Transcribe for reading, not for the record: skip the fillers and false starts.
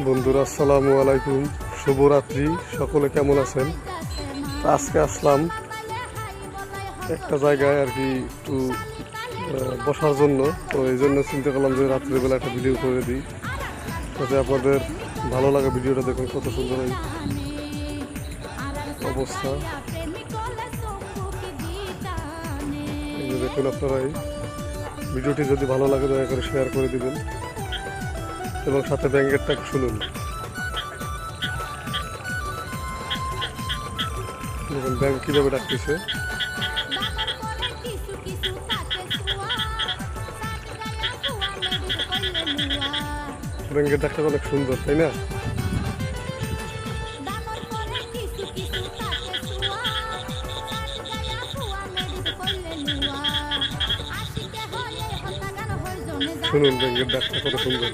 বন্ধুরা আসসালামু আলাইকুম, শুভরাত্রি। সকলে কেমন আছেন? আজকে আসলাম একটা জায়গায় আর কি একটু বসার জন্য। তো এই জন্য চিন্তা করলাম যে রাত্রিবেলা একটা ভিডিও করে দিই, যাতে আপনাদের ভালো লাগে। ভিডিওটা দেখুন, কত সুন্দর এই অবস্থা। এই যে দেখুন আপনারা, এই ভিডিওটি যদি ভালো লাগে দয়া করে শেয়ার করে দিবেন এবং সাথে ব্যাঙ্গেরটা শুনুন। দেখুন ব্যাংক কীভাবে ডাকতেছে। ব্যাংকের ডাকটা অনেক সুন্দর, তাই না? শুনুন ব্যাংকের ডাকটা কত সুন্দর।